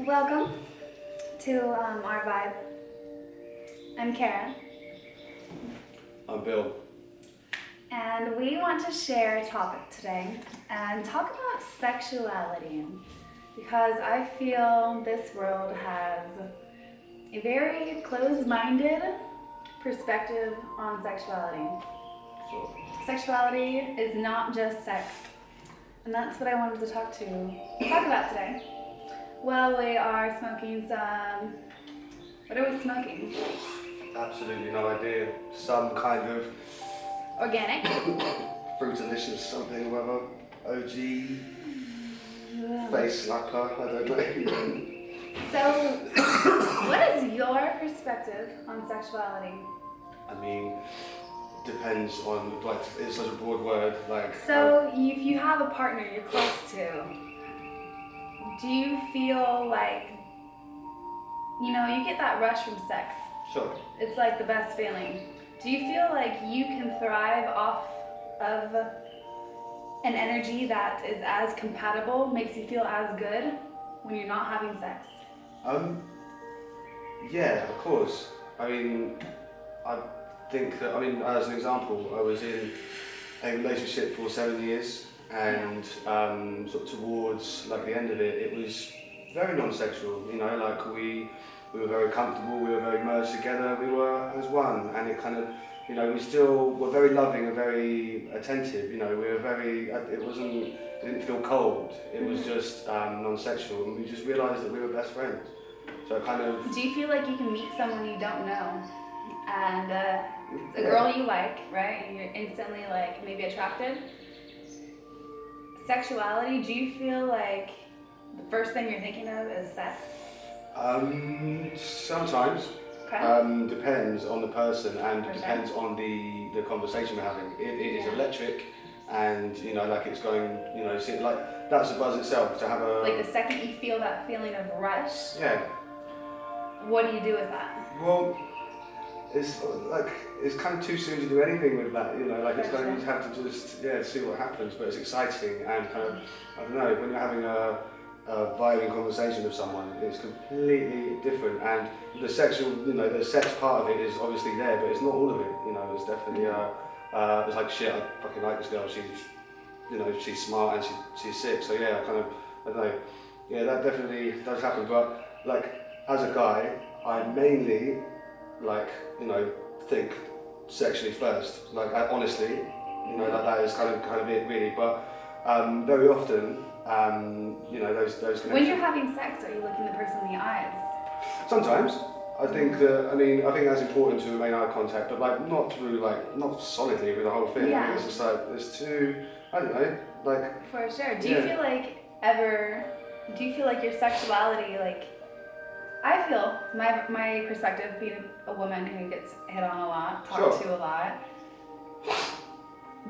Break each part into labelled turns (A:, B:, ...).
A: Welcome to our vibe. I'm Kera,
B: I'm Bill.
A: and we want to share a topic today and talk about sexuality because I feel this world has a very closed-minded perspective on sexuality.
B: So,
A: Sexuality is not just sex, and that's what I wanted to talk about today. Well, we are smoking some. What are we smoking?
B: absolutely no idea. Some kind of
A: Organic.
B: fruitalicious something or other. OG face slapper, I don't know.
A: So, what is your perspective on sexuality?
B: I mean, depends on, like, it's such a broad word, like...
A: So, if you have a partner you're close to, do you feel like, you get that rush from sex?
B: Sure.
A: It's like the best feeling. Do you feel like you can thrive off of an energy that is as compatible, makes you feel as good when you're not having sex?
B: Yeah, of course. I mean, I think that, as an example, I was in a relationship for 7 years, and sort of towards like the end of it, it was very non-sexual. Like we were very comfortable, we were very merged together, we were as one, and it kind of, we still were very loving and very attentive. We were very. It didn't feel cold. It was just non-sexual, and we just realised that we were best friends. So kind of.
A: Do you feel like you can meet someone you don't know, and a girl you like, right? And you're instantly like maybe attracted? Sexuality, do you feel like the first thing you're thinking of is sex?
B: Sometimes.
A: Okay.
B: Depends on the person and
A: Okay.
B: depends on the conversation we're having. It is electric, and like it's going, like that's a buzz itself to have a.
A: Like the second you feel that feeling of rush,
B: Yeah.
A: what do you do with that?
B: Well, it's kind of too soon to do anything with that. Like it's kind of, you have to just see what happens. But it's exciting and kind of, I don't know, when you're having a vibing conversation with someone, it's completely different. And the sexual, the sex part of it is obviously there, but it's not all of it. It's definitely it's like shit. I fucking like this girl. She's smart and she's sick. So yeah, I don't know. Yeah, that definitely does happen. But like as a guy, I mainly think sexually first. Like honestly, like that is kind of it really. But very often. Those connections.
A: When you're having sex, are you looking the person in the eyes?
B: Sometimes. I think that's important to remain eye contact, but like not solidly with the whole thing.
A: Yeah.
B: It's just like there's too, I don't know, like.
A: For sure. Do you feel like your sexuality, like, I feel, my perspective, being a woman who gets hit on a lot, talked to a lot,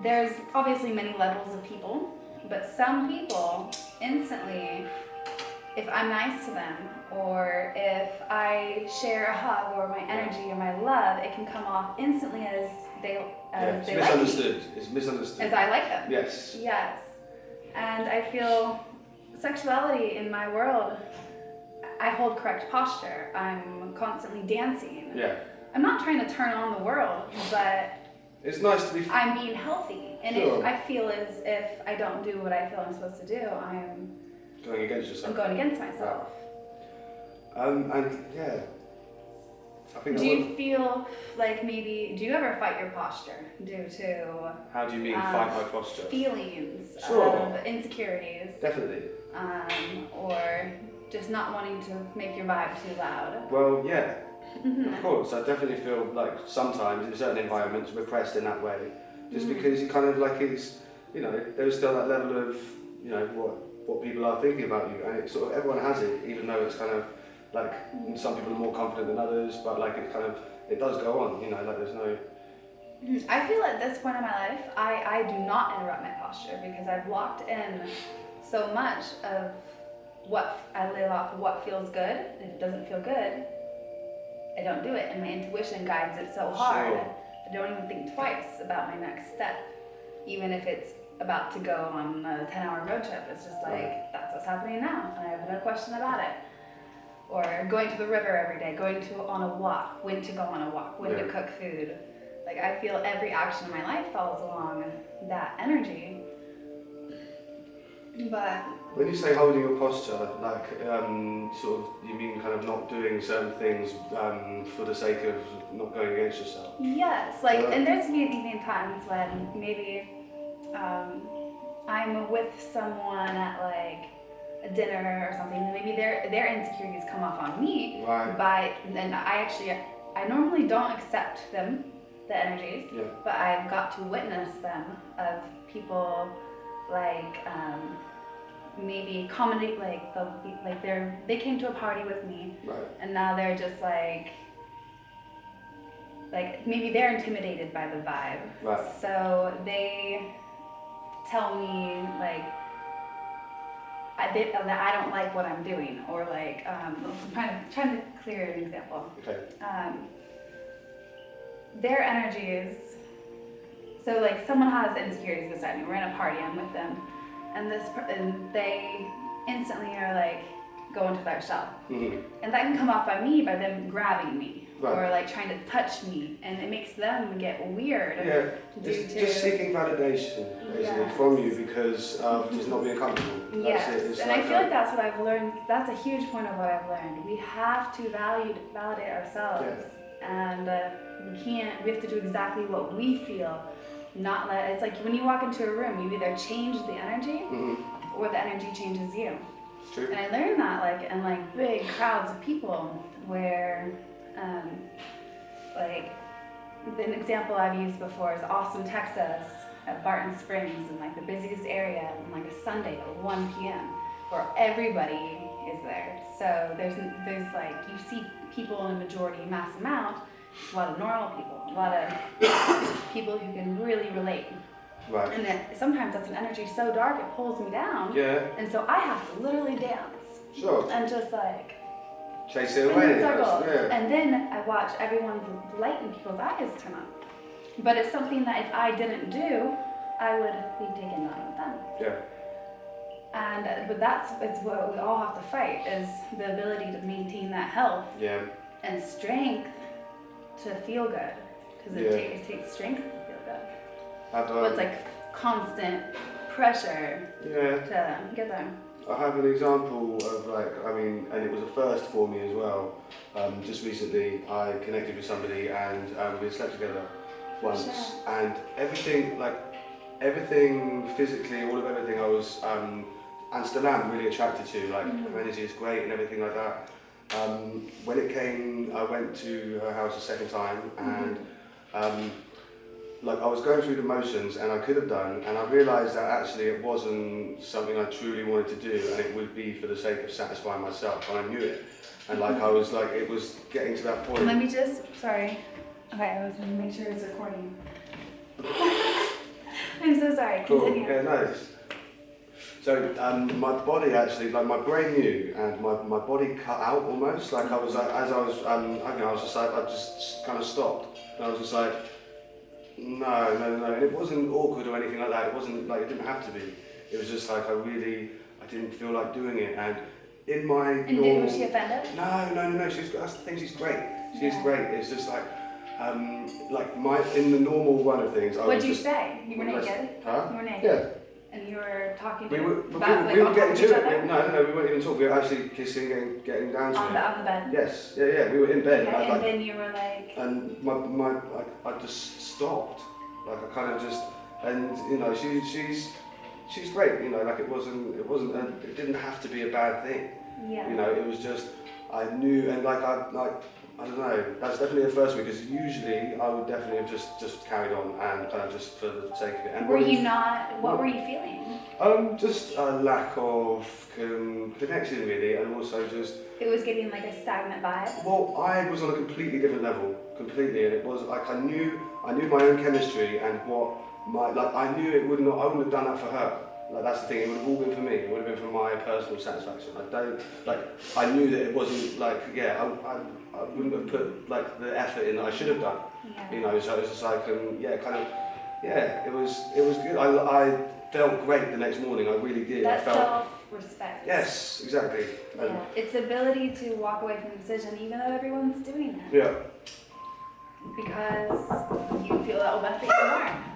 A: there's obviously many levels of people. But some people instantly, if I'm nice to them, or if I share a hug or my energy or my love, it can come off instantly as they
B: it's
A: like
B: misunderstood.
A: me.
B: It's misunderstood.
A: As I like them.
B: Yes.
A: Yes. And I feel sexuality in my world, I hold correct posture. I'm constantly dancing.
B: Yeah.
A: I'm not trying to turn on the world, but
B: it's nice to be.
A: I'm being healthy. And
B: sure.
A: if I feel as if I don't do what I feel I'm supposed to do, I'm
B: going against yourself.
A: I'm going against myself.
B: And yeah. I think.
A: Do you feel like do you ever fight your posture due to?
B: How do you mean fight my posture?
A: Feelings
B: Sure.
A: of insecurities.
B: Definitely.
A: Or just not wanting to make your vibe too loud.
B: Well, yeah. Of course, I definitely feel like sometimes in certain environments repressed in that way, just because you kind of like it's, there's still that level of, what people are thinking about you, and it's sort of everyone has it, even though it's kind of like some people are more confident than others, but like it does go on, like there's no.
A: I feel at this point in my life, I do not interrupt my posture because I've locked in so much of what I live off of what feels good. If it doesn't feel good, I don't do it, and my intuition guides it so hard.
B: Sure.
A: I don't even think twice about my next step, even if it's about to go on a 10-hour road trip. It's just like, that's what's happening now, and I have no question about it. or going to the river every day, going on a walk, when to go on a walk, when to cook food. Like I feel every action in my life follows along that energy. But
B: when you say holding your posture, like sort of, you mean kind of not doing certain things for the sake of not going against yourself?
A: yes, like, and there's even times when maybe I'm with someone at like a dinner or something, and maybe their insecurities come off on me.
B: Right.
A: And I normally don't accept them, the energies, but I've got to witness them of people like maybe comedy, like they came to a party with me, and now they're just like maybe they're intimidated by the vibe, so they tell me like that I don't like what I'm doing, or like I'm trying to clear an example.
B: Okay.
A: Their energies. So like someone has insecurities beside me. We're in a party. I'm with them, and they instantly are like go into their shell, and that can come off by me by them grabbing me or like trying to touch me, and it makes them get weird.
B: Yeah, just seeking validation basically from you because of just not being comfortable.
A: Yes, and I feel like that's what I've learned. That's a huge point of what I've learned. We have to validate ourselves, and we have to do exactly what we feel. Not let it's like when you walk into a room, you either change the energy or the energy changes you.
B: It's true.
A: And I learned that like in like big crowds of people where like an example I've used before is Austin, Texas at Barton Springs, in like the busiest area on like a Sunday at 1 p.m. where everybody is there. So there's like you see people in a majority mass amount. A lot of normal people, a lot of people who can really relate.
B: Right.
A: And sometimes that's an energy so dark it pulls me down.
B: Yeah.
A: And so I have to literally dance.
B: Sure.
A: And just like
B: chase it away.
A: Circles. Yeah. And then I watch everyone's light in people's eyes turn on. But it's something that if I didn't do, I would be taken on with them.
B: Yeah.
A: And it's what we all have to fight, is the ability to maintain that health and strength to feel good, because it takes strength to feel good. But it's like constant pressure to get there.
B: I have an example of and it was a first for me as well. Just recently I connected with somebody and we slept together once, and everything physically, all of everything I was and still am really attracted to, like her energy is great and everything like that. When it came, I went to her house a second time, and I was going through the motions, and I could have done, and I realised that actually it wasn't something I truly wanted to do, and it would be for the sake of satisfying myself, and I knew it. And I was like, it was getting to that point.
A: Let me sorry. Okay, I was going to make sure it's recording. I'm so sorry. Continue.
B: Cool. Yeah, no. So my body actually, like my brain knew, and my body cut out almost. Like I was like, as I was hugging, I was just like, I just kind of stopped. And I was just like, no. And it wasn't awkward or anything like that. It wasn't like, it didn't have to be. It was just like, I didn't feel like doing it. And in my normal...
A: Was she offended?
B: No. That's the thing, she's great. She's great. It's just like in the normal run of things.
A: What did you say? You were naked?
B: Huh?
A: You were naked?
B: Yeah.
A: And you were talking
B: we were getting to it. No, we weren't even talking. We were actually kissing and getting down to it.
A: On the bed?
B: Yes, yeah. We were in bed.
A: Okay, and then you were like... And
B: I just stopped. Like I kind of just, and you know, she's great. You know, like it it didn't have to be a bad thing.
A: Yeah.
B: You know, it was just, I knew, and I don't know, that's definitely the first week, because usually I would definitely have just carried on and kind of just for the sake of it. And
A: what were you feeling?
B: Just a lack of connection really, and also just... It
A: was getting like a stagnant vibe?
B: Well, I was on a completely different level, and it was like I knew my own chemistry and I knew I wouldn't have done that for her. Like that's the thing, it would have all been for me, it would have been for my personal satisfaction. I knew that it wasn't I wouldn't have put the effort in that I should have done.
A: Yeah.
B: You know, so it was just like, it was good. I felt great the next morning, I really did.
A: That self-respect.
B: Yes, exactly.
A: Yeah. Its ability to walk away from the decision even though everyone's doing it.
B: Yeah.
A: Because you feel that will benefit you more.